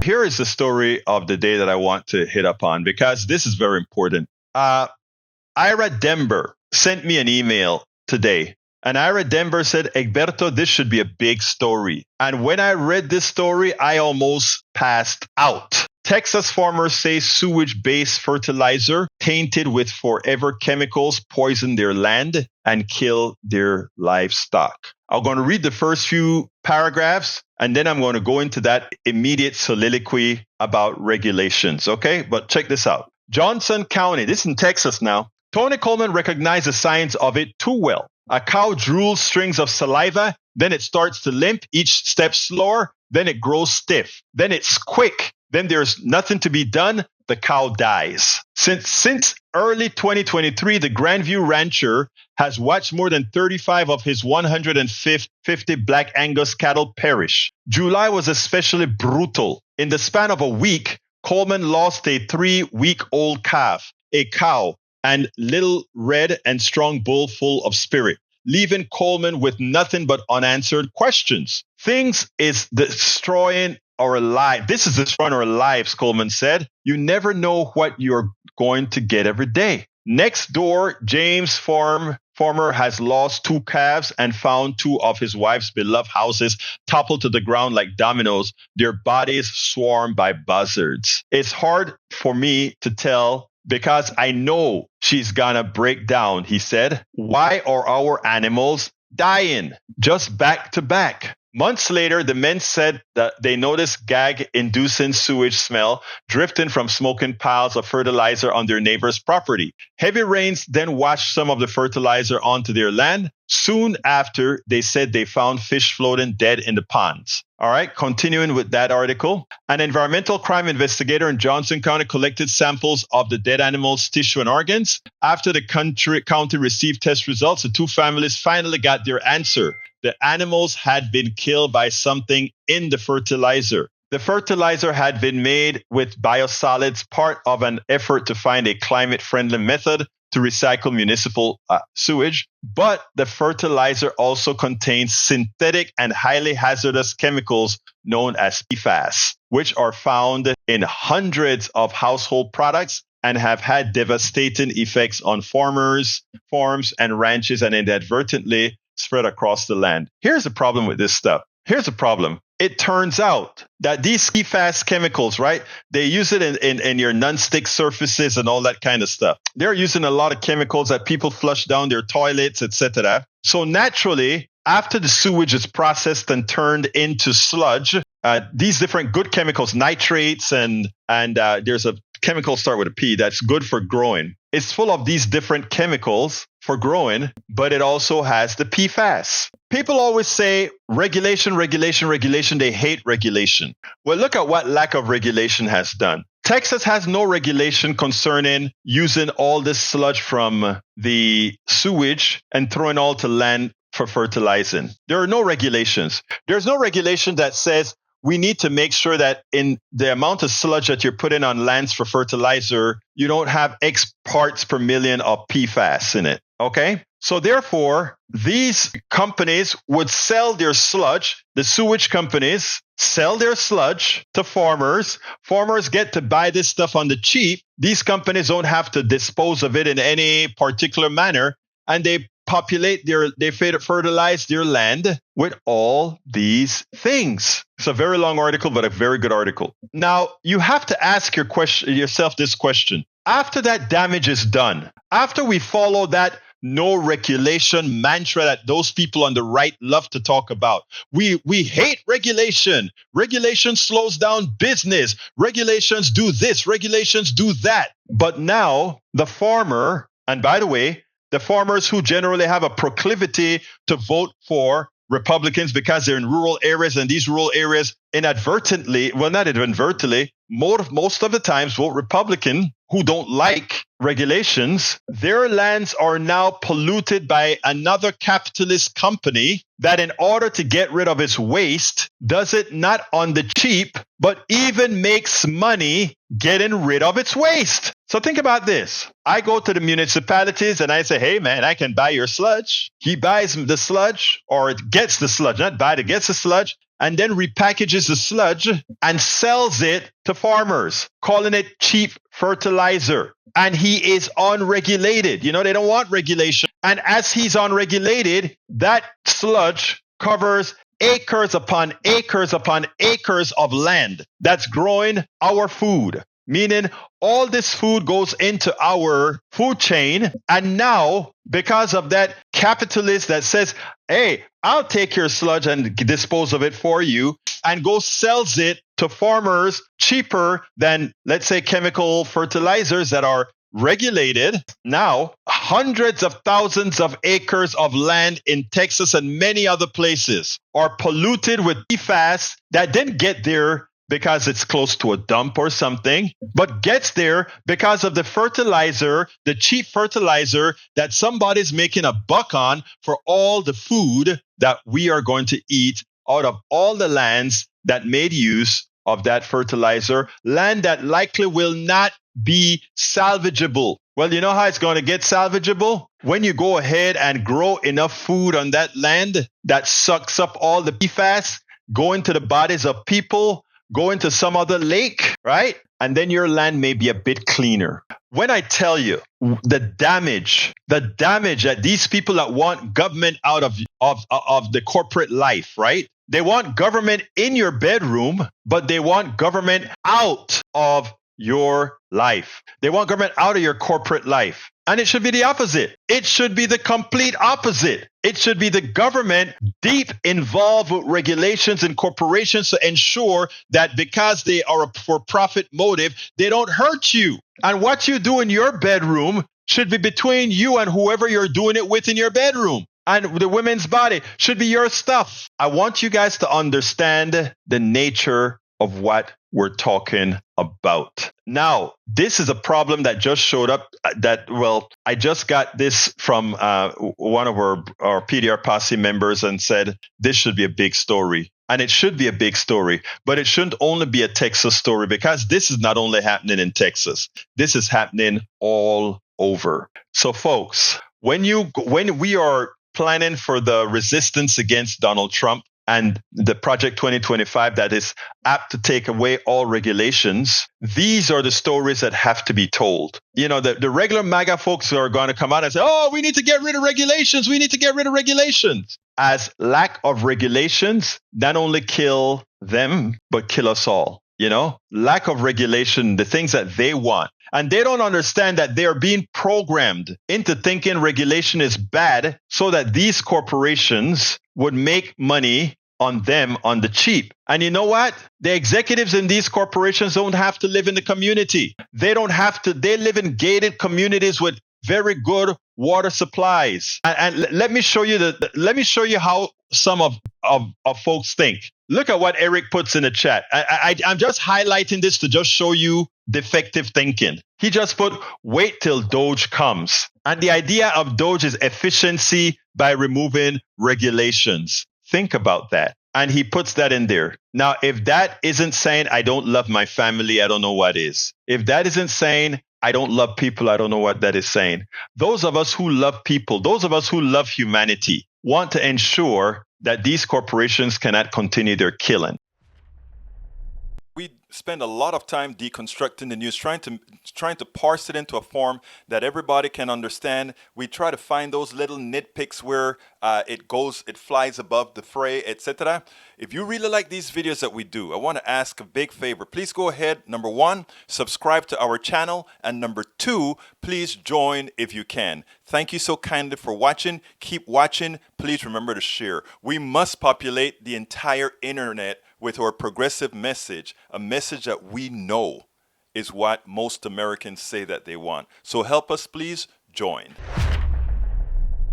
here is the story of the day that I want to hit upon because this is very important. Ira Denver sent me an email today. And Ira Denver said, Egberto, this should be a big story. And when I read this story, I almost passed out. Texas farmers say sewage-based fertilizer tainted with forever chemicals poison their land and kill their livestock. I'm going to read the first few paragraphs, and then I'm going to go into that immediate soliloquy about regulations, okay? But check this out. Johnson County, this is in Texas now. Tony Coleman recognized the signs of it too well. A cow drools strings of saliva, then it starts to limp, each step slower, then it grows stiff, then it's quick, then there's nothing to be done, the cow dies. Since early 2023, the Grandview rancher has watched more than 35 of his 150 Black Angus cattle perish. July was especially brutal. In the span of a week, Coleman lost a 3-week-old calf, a cow, and little red and strong bull full of spirit, leaving Coleman with nothing but unanswered questions. Things is destroying our lives. This is destroying our lives, Coleman said. You never know what you're going to get every day. Next door, James Farmer has lost 2 calves and found 2 of his wife's beloved houses toppled to the ground like dominoes, their bodies swarmed by buzzards. It's hard for me to tell because I know she's gonna break down, he said. Why are our animals dying? Just back to back. Months later, the men said that they noticed gag-inducing sewage smell drifting from smoking piles of fertilizer on their neighbor's property. Heavy rains then washed some of the fertilizer onto their land. Soon after, they said they found fish floating dead in the ponds. All right, continuing with that article. An environmental crime investigator in Johnson County collected samples of the dead animals' tissue and organs. After the county received test results, the 2 families finally got their answer. The animals had been killed by something in the fertilizer. The fertilizer had been made with biosolids, part of an effort to find a climate-friendly method to recycle municipal sewage. But the fertilizer also contains synthetic and highly hazardous chemicals known as PFAS, which are found in hundreds of household products and have had devastating effects on farmers, farms, and ranches, and inadvertently spread across the land. Here's the problem with this stuff. Here's the problem. It turns out that these PFAS chemicals, right, they use it in your non-stick surfaces and all that kind of stuff. They're using a lot of chemicals that people flush down their toilets, etc. So naturally, after the sewage is processed and turned into sludge, these different good chemicals, nitrates, and there's a chemical start with a P that's good for growing. It's full of these different chemicals for growing, but it also has the PFAS. People always say regulation. They hate regulation. Well, look at what lack of regulation has done. Texas has no regulation concerning using all this sludge from the sewage and throwing all to land for fertilizing. There are no regulations. There's no regulation that says we need to make sure that in the amount of sludge that you're putting on lands for fertilizer, you don't have X parts per million of PFAS in it. Okay? So therefore, these companies would sell their sludge. The sewage companies sell their sludge to farmers. Farmers get to buy this stuff on the cheap. These companies don't have to dispose of it in any particular manner. And they fertilize their land with all these things. It's a very long article, but a very good article. Now, you have to ask yourself this question. After that damage is done, after we follow that no regulation mantra that those people on the right love to talk about, we hate regulation. Regulation slows down business. Regulations do this. Regulations do that. But now the farmer, and by the way, the farmers who generally have a proclivity to vote for Republicans because they're in rural areas, and these rural areas inadvertently, well, not inadvertently, most of the times vote Republican, who don't like regulations. Their lands are now polluted by another capitalist company that, in order to get rid of its waste, does it not on the cheap, but even makes money getting rid of its waste. So think about this. I go to the municipalities and I say, hey, man, I can buy your sludge. He buys the sludge, or gets the sludge, not buy it, gets the sludge. and then repackages the sludge and sells it to farmers, calling it cheap fertilizer. And he is unregulated. You know, they don't want regulation. And as he's unregulated, that sludge covers acres upon acres upon acres of land that's growing our food. Meaning all this food goes into our food chain. And now, because of that capitalist that says, hey, I'll take your sludge and dispose of it for you, and go sells it to farmers cheaper than, let's say, chemical fertilizers that are regulated. Now, hundreds of thousands of acres of land in Texas and many other places are polluted with PFAS that didn't get there because it's close to a dump or something, but gets there because of the fertilizer, the cheap fertilizer that somebody's making a buck on for all the food that we are going to eat out of all the lands that made use of that fertilizer, land that likely will not be salvageable. Well, you know how it's going to get salvageable? When you go ahead and grow enough food on that land that sucks up all the PFAS, go into the bodies of people, go into some other lake, right? And then your land may be a bit cleaner. When I tell you the damage that these people that want government out of the corporate life, right? They want government in your bedroom, but they want government out of your life. They want government out of your corporate life. And it should be the opposite. It should be the complete opposite. It should be the government deep involved with regulations and corporations to ensure that because they are a for-profit motive, they don't hurt you. And what you do in your bedroom should be between you and whoever you're doing it with in your bedroom. And the women's body should be your stuff. I want you guys to understand the nature of what we're talking about. Now, this is a problem that just showed up I just got this from one of our PDR Posse members and said, this should be a big story. And it should be a big story, but it shouldn't only be a Texas story because this is not only happening in Texas. This is happening all over. So folks, when we are planning for the resistance against Donald Trump and the Project 2025 that is apt to take away all regulations, these are the stories that have to be told. You know, the regular MAGA folks are going to come out and say, oh, we need to get rid of regulations. We need to get rid of regulations. As lack of regulations not only kill them, but kill us all. You know, lack of regulation, the things that they want. And they don't understand that they are being programmed into thinking regulation is bad so that these corporations would make money on them on the cheap. And you know what? The executives in these corporations don't have to live in the community. They don't have to. They live in gated communities with very good water supplies. And let me show you how some of folks think. Look at what Eric puts in the chat. I'm just highlighting this to just show you defective thinking. He just put, wait till Doge comes. And the idea of Doge is efficiency by removing regulations. Think about that. And he puts that in there. Now, if that isn't saying, I don't love my family, I don't know what is. If that isn't saying, I don't love people, I don't know what that is saying. Those of us who love people, those of us who love humanity, want to ensure that these corporations cannot continue their killing. We spend a lot of time deconstructing the news, trying to parse it into a form that everybody can understand. We try to find those little nitpicks where it flies above the fray, etc. If you really like these videos that we do, I want to ask a big favor. Please go ahead, number one, subscribe to our channel, and number two, please join if you can. Thank you so kindly for watching. Keep watching. Please remember to share. We must populate the entire internet with our progressive message, a message that we know is what most Americans say that they want. So help us, please join.